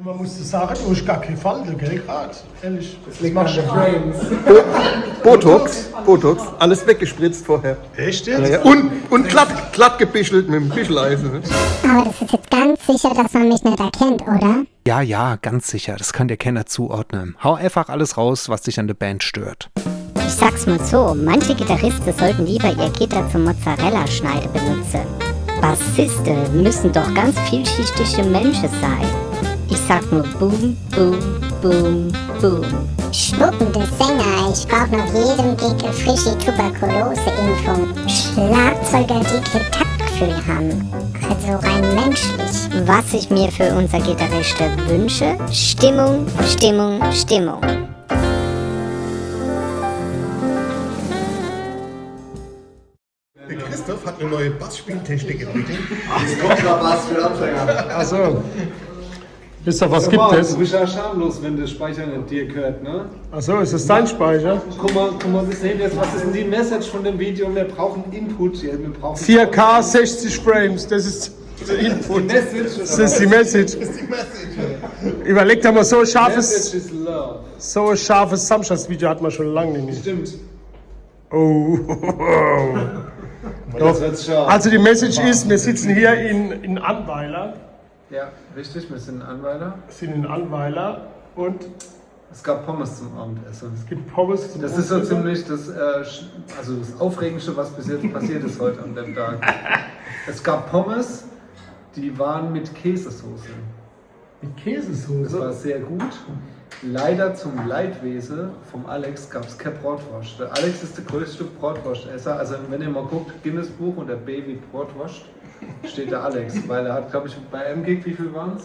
Man musste sagen, du hast gar keine Falte, gell, gerade. Ehrlich. Das liegt an den Frames. Botox, alles weggespritzt vorher. Echt jetzt? Ja. Und glatt gebischelt mit dem Bischeleisen. Ne? Aber das ist jetzt ganz sicher, dass man mich nicht erkennt, oder? Ja, ganz sicher. Das kann der Kenner zuordnen. Hau einfach alles raus, was dich an der Band stört. Ich sag's mal so, manche Gitarristen sollten lieber ihr Gitter zum Mozzarella-Schneide benutzen. Bassisten müssen doch ganz vielschichtige Menschen sein. Ich sag nur Boom, Boom, Boom, Boom. Schnuppende Sänger, ich brauch nach jedem Gig eine frische Tuberkulose-Impfung. Schlagzeuger, die kein Taktgefühl haben. Also rein menschlich. Was ich mir für unser Gitarristen wünsche? Stimmung, Stimmung, Stimmung. Der Christoph hat eine neue Bassspieltechnik entwickelt. Das Kontrabass für Anfänger. Achso. Wisst ihr, was gibt Du es? bist ja schamlos, wenn der Speicher nicht dir gehört, ne? Achso, ist das dein Speicher? Guck mal, wir sehen jetzt, was ist denn die Message von dem Video? Wir brauchen Input. Ja, wir brauchen 4K 60 Frames, das ist der Input. Message. Das ist die Message. Überlegt einmal, so ein Message is love. scharfes Samstagsvideo hat man schon lange nicht. Stimmt. Oh. Das wird's scharf. Also die Message ist, wir sitzen hier in Annweiler. Ja, richtig, wir sind in Anweiler. Und Es gab Pommes zum Abendessen. es gibt Pommes zum Das ist so Abendessen. ziemlich das Aufregendste, was bis jetzt passiert ist heute an dem Tag. Es gab Pommes, die waren mit Käsesoße. Mit Das Käsesoße. war sehr gut. Leider zum Leidwesen vom Alex gab es keine Bratwurst. Der Alex ist der größte Bratwurstesser. Also wenn ihr mal guckt, Guinness Buch und der Baby Bratwurst, steht der Alex. Weil er hat, glaube ich, bei einem Gig, wie viel waren es?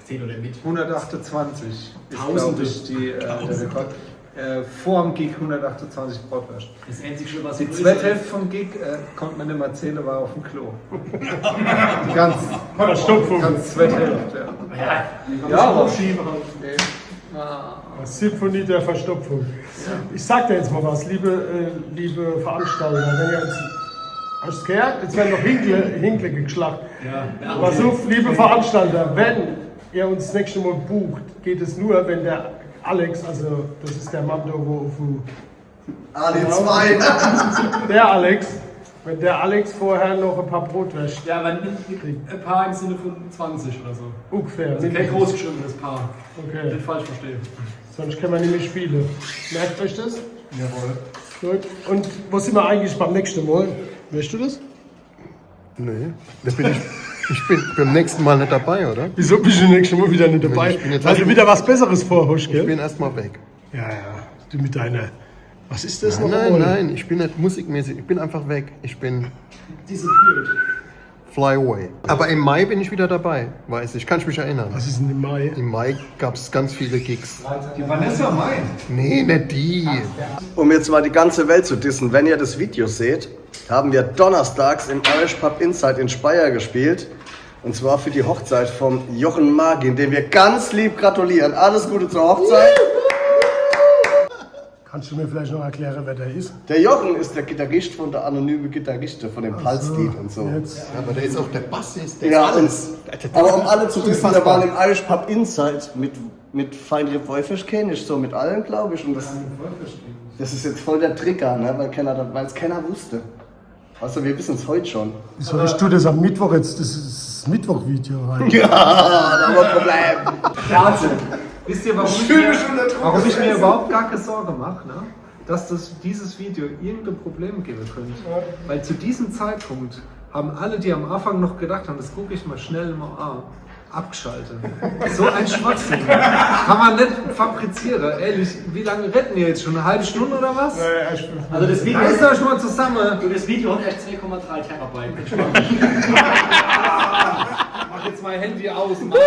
10 oder mit. 128 ist, Tausende. glaube ich, der Rekord. Vor dem Gig 128 Bratwurst. Das Einzige, was Die zweite Hälfte vom Gig konnte man nicht mehr zählen, war auf dem Klo. Die ganz zweite Hälfte. Ja, aber Symphonie der Verstopfung. Ich sag dir jetzt mal was, liebe Veranstalter. Wenn ihr jetzt, hast du gehört? Jetzt werden noch Hinkle geschlachtet. Ja. Pass auf, liebe Veranstalter, wenn ihr uns das nächste Mal bucht, geht es nur, wenn der Alex, also das ist der Mann da, wo auf dem Ali2. der Alex, wenn der Alex vorher noch ein paar Brotwürste Ja, aber ein Paar im Sinne von 20 oder so. ungefähr. Also kein großgeschriebenes Paar. Okay, Nicht falsch verstehen. sonst können wir nicht mehr spielen. Merkt euch das? Jawohl. Gut. Und wo sind wir eigentlich beim nächsten Mal? Möchtest du das? Nee, da bin ich bin beim nächsten Mal nicht dabei, oder? Wieso bist du nächstes Mal wieder nicht dabei? Ich bin jetzt Weil du wieder was Besseres vorhast, Ich gell? bin erstmal weg. Ja, du mit deiner. Was ist das noch? Nein, ich bin nicht musikmäßig, ich bin einfach weg. Ich bin Disappeared. fly away. Aber im Mai bin ich wieder dabei, weiß ich. Kann ich mich erinnern. Was ist denn im Mai? Im Mai gab es ganz viele Gigs. die Vanessa Mai. Nee, nicht die. Um jetzt mal die ganze Welt zu dissen, wenn ihr das Video seht, haben wir donnerstags im Irish Pub Inside in Speyer gespielt. Und zwar für die Hochzeit vom Jochen Magin, dem wir ganz lieb gratulieren. Alles Gute zur Hochzeit. Kannst du mir vielleicht noch erklären, wer der ist? Der Jochen ist der Gitarrist von der anonyme Gitarriste von dem Pulse-Lied und so. Jetzt. Aber der ist auch der Bassist, der Ja, ist alles. aber um alle zu dissen, wir waren im Irish Pub Inside mit Feinripp Wolfisch kenne ich, so mit allen, glaube ich. Und das ist jetzt voll der Trigger, ne? Weil es keiner wusste. Also wir wissen es heute schon. Wieso ich tue das am Mittwoch jetzt? Das ist das Mittwoch-Video. Halt. Ja, da haben wir ein Problem. Wahnsinn. Wisst ihr, warum ich mir überhaupt gar keine Sorge mache, ne? Dass dieses Video irgendein Problem geben könnte? Weil zu diesem Zeitpunkt haben alle, die am Anfang noch gedacht haben, das gucke ich mal schnell mal an, abgeschaltet. So ein Schwachsinn. Kann man nicht fabrizieren. Ehrlich, wie lange retten wir jetzt schon? Eine halbe Stunde oder was? Also das Video, Reißt euch mal zusammen. das Video hat echt 2,3 Terabyte. Mach jetzt mein Handy aus, Mann.